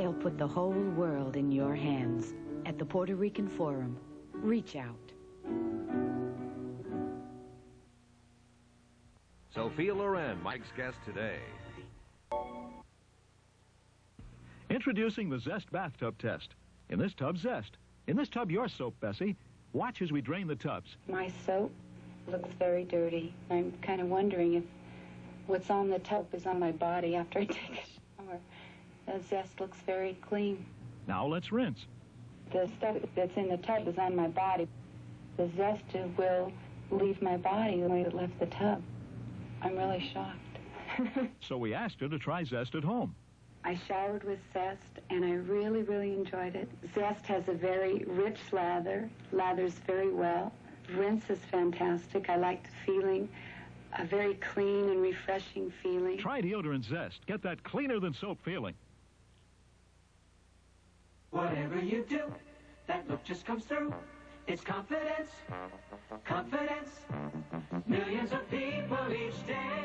They'll put the whole world in your hands. At the Puerto Rican Forum, reach out. Sophia Loren, Mike's guest today. Introducing the Zest bathtub test. In this tub, Zest. In this tub, your soap, Bessie. Watch as we drain the tubs. My soap looks very dirty. I'm kind of wondering if what's on the tub is on my body after I take a shower. The Zest looks very clean. Now let's rinse. The stuff that's in the tub is on my body. The Zest will leave my body the way it left the tub. I'm really shocked. So we asked her to try Zest at home. I showered with Zest, and I really, really enjoyed it. Zest has a very rich lather, lathers very well. Rinse is fantastic. I like the feeling, a very clean and refreshing feeling. Try deodorant Zest. Get that cleaner-than-soap feeling. Whatever you do, that look just comes through. It's confidence, confidence. Millions of people each day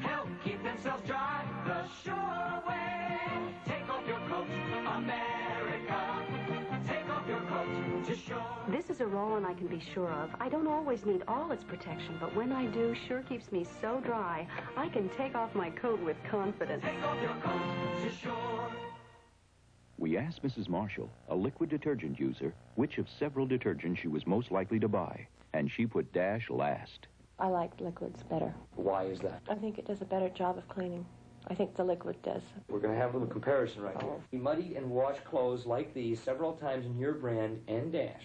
help keep themselves dry the sure way. Take off your coat, America. Take off your coat to shore. This is a roll-on I can be sure of. I don't always need all its protection, but when I do, sure keeps me so dry, I can take off my coat with confidence. Take off your coat to shore. We asked Mrs. Marshall, a liquid detergent user, which of several detergents she was most likely to buy, and she put Dash last. I like liquids better. Why is that? I think it does a better job of cleaning. I think the liquid does. We're going to have a little comparison right here. We muddy and wash clothes like these several times in your brand and Dash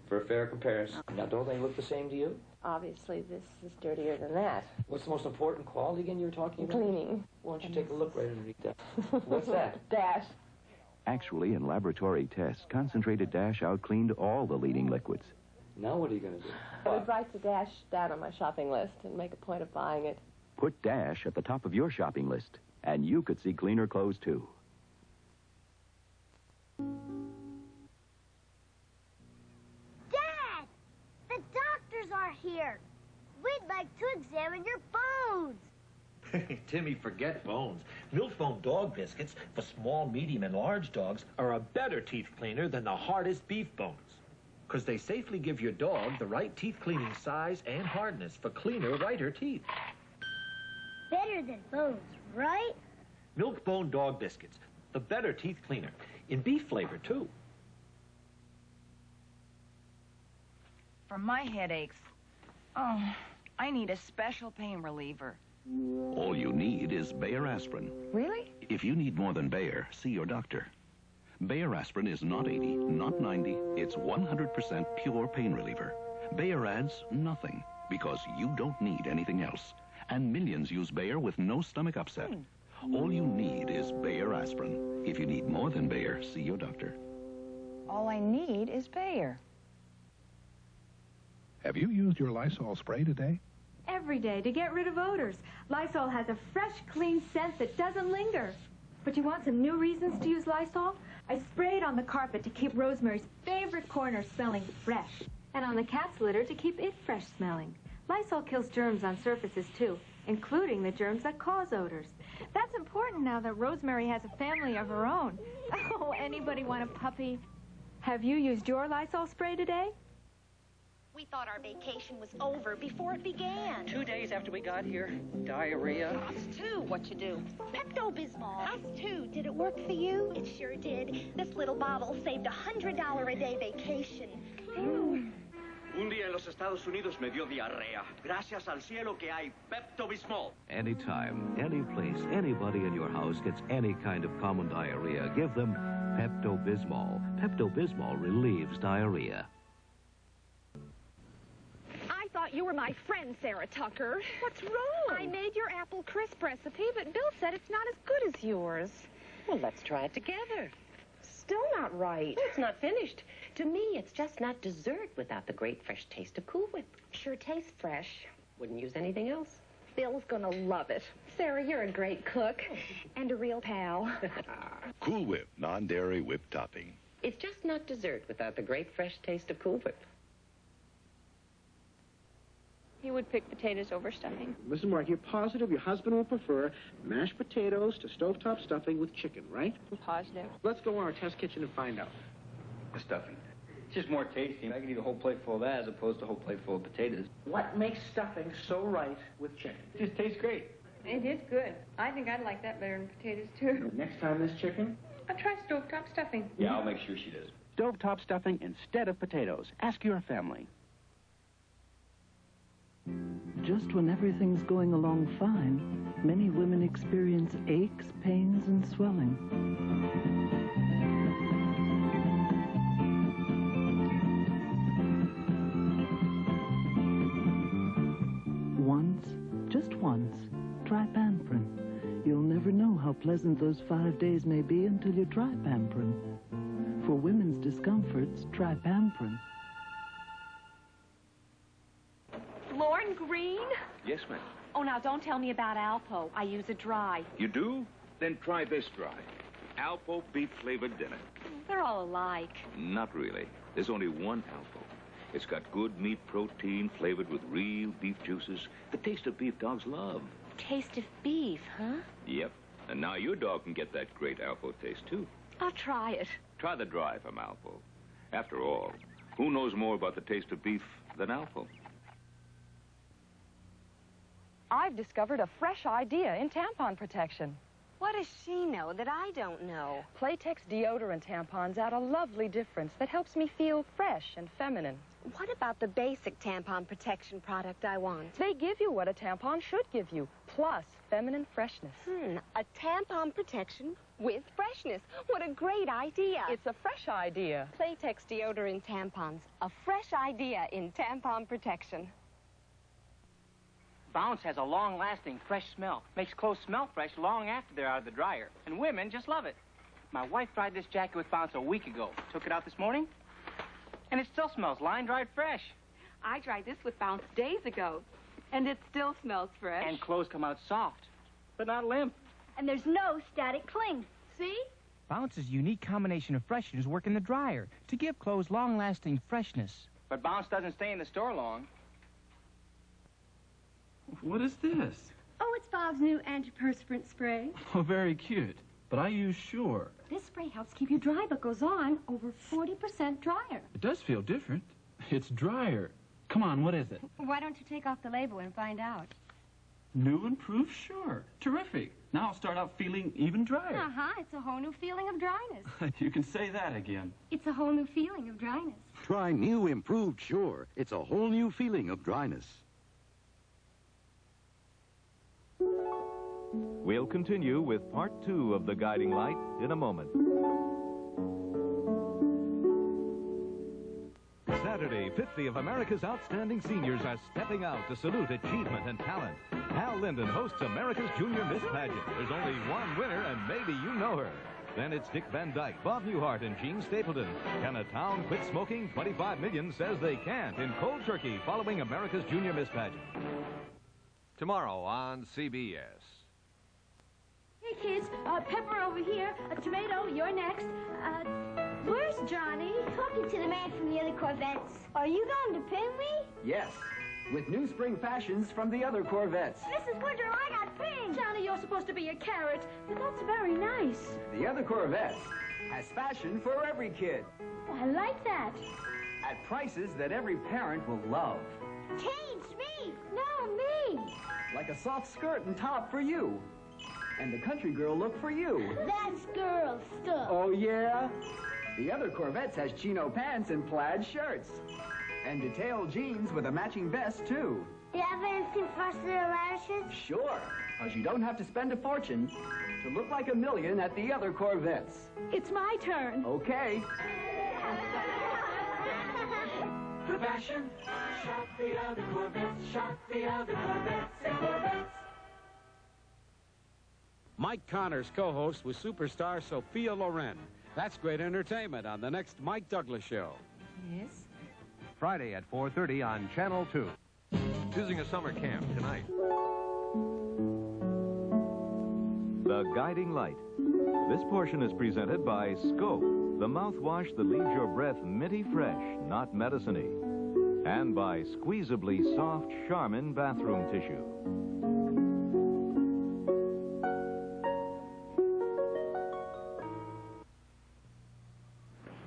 for a fair comparison. Now, don't they look the same to you? Obviously, this is dirtier than that. What's the most important quality again you were talking about? Cleaning. Why don't you take a look right underneath that? What's that? Dash. Actually, in laboratory tests, concentrated Dash outcleaned all the leading liquids. Now what are you going to do? I would write the Dash down on my shopping list and make a point of buying it. Put Dash at the top of your shopping list, and you could see cleaner clothes, too. Dad! The doctors are here. We'd like to examine your bones. Timmy, forget bones. Milk-Bone dog biscuits for small, medium, and large dogs are a better teeth cleaner than the hardest beef bones. Because they safely give your dog the right teeth cleaning size and hardness for cleaner, whiter teeth. Better than bones, right? Milk-Bone dog biscuits, the better teeth cleaner. In beef flavor, too. For my headaches, I need a special pain reliever. All you need is Bayer aspirin. Really? If you need more than Bayer, see your doctor. Bayer aspirin is not 80, not 90. It's 100% pure pain reliever. Bayer adds nothing because you don't need anything else. And millions use Bayer with no stomach upset. All you need is Bayer aspirin. If you need more than Bayer, see your doctor. All I need is Bayer. Have you used your Lysol spray today? Every day to get rid of odors. Lysol has a fresh, clean scent that doesn't linger. But you want some new reasons to use Lysol? I spray it on the carpet to keep Rosemary's favorite corner smelling fresh. And on the cat's litter to keep it fresh smelling. Lysol kills germs on surfaces, too, including the germs that cause odors. That's important now that Rosemary has a family of her own. Oh, anybody want a puppy? Have you used your Lysol spray today? We thought our vacation was over before it began. 2 days after we got here, diarrhea. Us too, what you do? Pepto-Bismol. Us too. Did it work for you? It sure did. This little bottle saved $100 a day vacation. Un día en los Estados Unidos me dio diarrea. Gracias al cielo que hay Pepto-Bismol. Anytime, any place, anybody in your house gets any kind of common diarrhea, give them Pepto-Bismol. Pepto-Bismol relieves diarrhea. I thought you were my friend, Sarah Tucker. What's wrong? I made your apple crisp recipe, but Bill said it's not as good as yours. Well, let's try it together. Still not right. Well, it's not finished. To me, it's just not dessert without the great fresh taste of Cool Whip. Sure tastes fresh. Wouldn't use anything else. Bill's gonna love it. Sarah, you're a great cook and a real pal. Cool Whip, non-dairy whipped topping. It's just not dessert without the great fresh taste of Cool Whip. Cool Whip, non-dairy whipped topping. It's just not dessert without the great fresh taste of Cool Whip. It's just not dessert without the great fresh taste of Cool Whip. It's just not dessert without the great fresh taste of Cool Whip. It's just not dessert without the great fresh taste of Cool Whip. He would pick potatoes over stuffing. Mrs. Mark, you're positive your husband will prefer mashed potatoes to stovetop stuffing with chicken, right? I'm positive. Let's go in our test kitchen and find out. The stuffing. It's just more tasty. I can eat a whole plate full of that as opposed to a whole plate full of potatoes. What makes stuffing so right with chicken? It just tastes great. It is good. I think I'd like that better than potatoes, too. Next time this chicken? I'll try stovetop stuffing. Yeah, I'll make sure she does. Stovetop stuffing instead of potatoes. Ask your family. Just when everything's going along fine, many women experience aches, pains, and swelling. Once, just once, try Pamprin. You'll never know how pleasant those 5 days may be until you try Pamprin. For women's discomforts, try Pamprin. Lauren Green? Yes, ma'am. Oh, now don't tell me about Alpo. I use it dry. You do? Then try this dry. Alpo beef-flavored dinner. They're all alike. Not really. There's only one Alpo. It's got good meat protein flavored with real beef juices. The taste of beef dogs love. Taste of beef, huh? Yep. And now your dog can get that great Alpo taste, too. I'll try it. Try the dry from Alpo. After all, who knows more about the taste of beef than Alpo? I've discovered a fresh idea in tampon protection. What does she know that I don't know? Playtex deodorant tampons add a lovely difference that helps me feel fresh and feminine. What about the basic tampon protection product I want? They give you what a tampon should give you, plus feminine freshness. A tampon protection with freshness. What a great idea. It's a fresh idea. Playtex deodorant tampons. A fresh idea in tampon protection. Bounce has a long-lasting, fresh smell. Makes clothes smell fresh long after they're out of the dryer. And women just love it. My wife tried this jacket with Bounce a week ago. Took it out this morning, and it still smells line-dried fresh. I tried this with Bounce days ago, and it still smells fresh. And clothes come out soft, but not limp. And there's no static cling. See? Bounce's unique combination of fresheners work in the dryer to give clothes long-lasting freshness. But Bounce doesn't stay in the store long. What is this? Oh, it's Bob's new antiperspirant spray. Oh, very cute. But I use Sure. This spray helps keep you dry, but goes on over 40% drier. It does feel different. It's drier. Come on, what is it? Why don't you take off the label and find out? New improved Sure. Terrific. Now I'll start out feeling even drier. Uh-huh. It's a whole new feeling of dryness. You can say that again. It's a whole new feeling of dryness. Try new improved Sure. It's a whole new feeling of dryness. We'll continue with part 2 of The Guiding Light in a moment. Saturday, 50 of America's outstanding seniors are stepping out to salute achievement and talent. Hal Linden hosts America's Junior Miss Pageant. There's only one winner, and maybe you know her. Then it's Dick Van Dyke, Bob Newhart, and Gene Stapleton. Can a town quit smoking? 25 million says they can't in cold turkey following America's Junior Miss Pageant. Tomorrow on CBS. Hey, kids, pepper over here, a tomato, you're next. Where's Johnny? Talking to the man from the other Korvettes. Are you going to pin me? Yes, with new spring fashions from the other Korvettes. Mrs. Winter, I got pinned. Johnny, you're supposed to be a carrot, but that's very nice. The other Korvettes has fashion for every kid. Oh, I like that. At prices that every parent will love. Change me. No, me. Like a soft skirt and top for you. And the country girl look for you. That's girl stuff. Oh, yeah? The other Korvettes has chino pants and plaid shirts. And detailed jeans with a matching vest, too. Do you have anything frosted or radishes? Sure, because you don't have to spend a fortune to look like a million at the other Korvettes. It's my turn. Okay. For fashion, shop the other Korvettes, shop the other Korvettes and Korvettes. Mike Connors co-hosts with superstar Sophia Loren. That's great entertainment on the next Mike Douglas Show. Yes? Friday at 4:30 on Channel 2. Choosing a summer camp tonight. The Guiding Light. This portion is presented by Scope, the mouthwash that leaves your breath minty fresh, not medicine-y. And by squeezably soft Charmin bathroom tissue.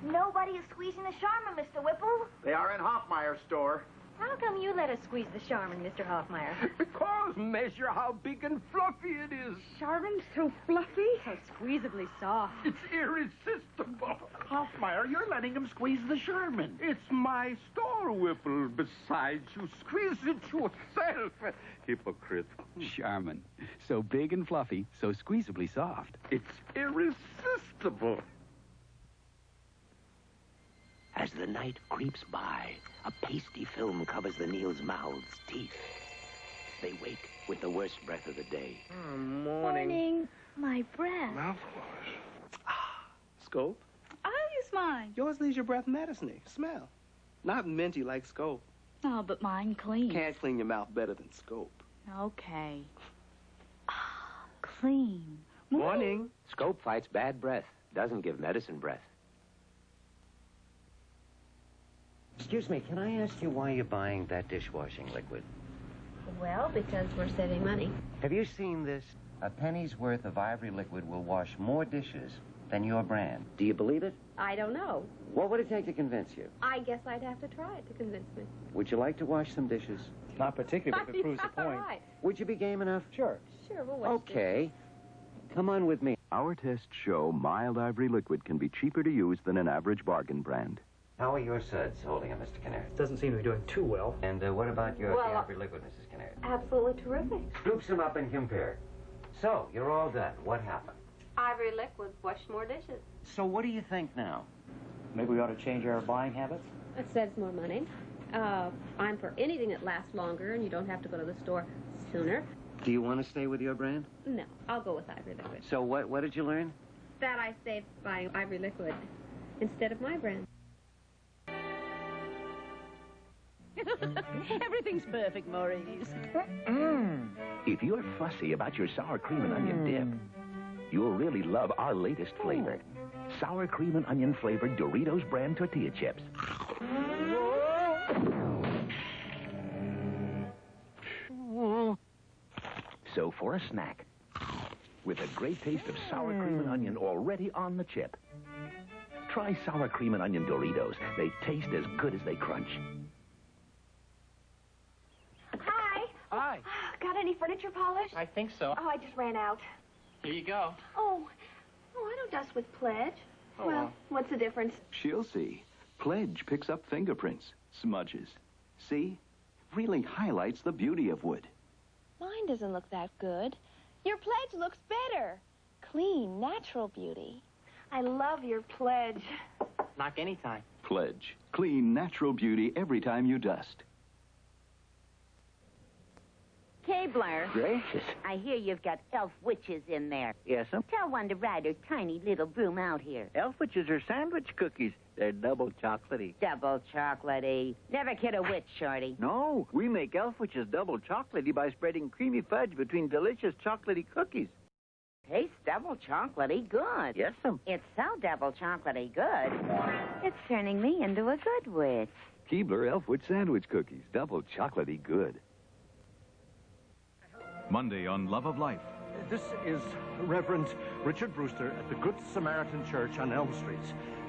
Nobody is squeezing the Charmin, Mr. Whipple. They are in Hoffmeyer's store. How come you let us squeeze the Charmin, Mr. Hoffmeyer? Because measure how big and fluffy it is. Charmin's so fluffy. So squeezably soft. It's irresistible. Hoffmeyer, you're letting him squeeze the Charmin. It's my store, Whipple. Besides, you squeeze it yourself. Hypocrite. Charmin. So big and fluffy, so squeezably soft. It's irresistible. As the night creeps by, a pasty film covers the Neil's mouth's teeth. They wake with the worst breath of the day. Morning. My breath. Mouthwash. Scope? I'll use mine. Yours leaves your breath medicine-y. Smell. Not minty like Scope. Oh, but mine clean. Can't clean your mouth better than Scope. Okay. Clean. Morning. Scope fights bad breath. Doesn't give medicine breath. Excuse me, can I ask you why you're buying that dishwashing liquid? Well, because we're saving money. Have you seen this? A penny's worth of Ivory Liquid will wash more dishes than your brand. Do you believe it? I don't know. What would it take to convince you? I guess I'd have to try it to convince me. Would you like to wash some dishes? Not particularly, if it proves the point. Right. Would you be game enough? Sure. Sure, we'll watch Okay. Come on with me. Our tests show mild Ivory Liquid can be cheaper to use than an average bargain brand. How are your suds holding up, Mr. Canary? Doesn't seem to be doing too well. And what about your Well, Ivory Liquid, Mrs. Canary? Absolutely terrific. Scoop some up and compare. So, you're all done. What happened? Ivory Liquid washed more dishes. So what do you think now? Maybe we ought to change our buying habits? It saves more money. I'm for anything that lasts longer and you don't have to go to the store sooner. Do you want to stay with your brand? No, I'll go with Ivory Liquid. So what did you learn? That I saved buying Ivory Liquid instead of my brand. Everything's perfect, Maurice. If you're fussy about your sour cream and onion dip, you'll really love our latest flavor. Sour cream and onion flavored Doritos brand tortilla chips. So for a snack, with a great taste of sour cream and onion already on the chip, try sour cream and onion Doritos. They taste as good as they crunch. Hi. Hi. Got any furniture polish? I think so. Oh, I just ran out. Here you go. Oh, I don't dust with Pledge. Oh, well, what's the difference? She'll see. Pledge picks up fingerprints, smudges. See? Really highlights the beauty of wood. Mine doesn't look that good. Your Pledge looks better. Clean, natural beauty. I love your Pledge. Knock anytime. Pledge. Clean, natural beauty every time you dust. Keebler. Gracious. I hear you've got Elfwiches in there. Yes'm. Tell one to ride her tiny little broom out here. Elfwiches are sandwich cookies. They're double chocolatey. Double chocolatey. Never kid a witch, Shorty. No, we make Elfwiches double chocolatey by spreading creamy fudge between delicious chocolatey cookies. Tastes double chocolatey good. Yes'm. It's so double chocolatey good, it's turning me into a good witch. Keebler Elfwich sandwich cookies, double chocolatey good. Monday on Love of Life. This is Reverend Richard Brewster at the Good Samaritan Church on Elm Street.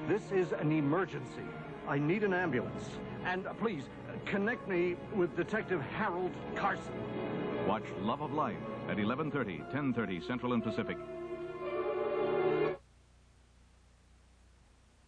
This is an emergency. I need an ambulance. And please, connect me with Detective Harold Carson. Watch Love of Life at 11:30, 10:30 Central and Pacific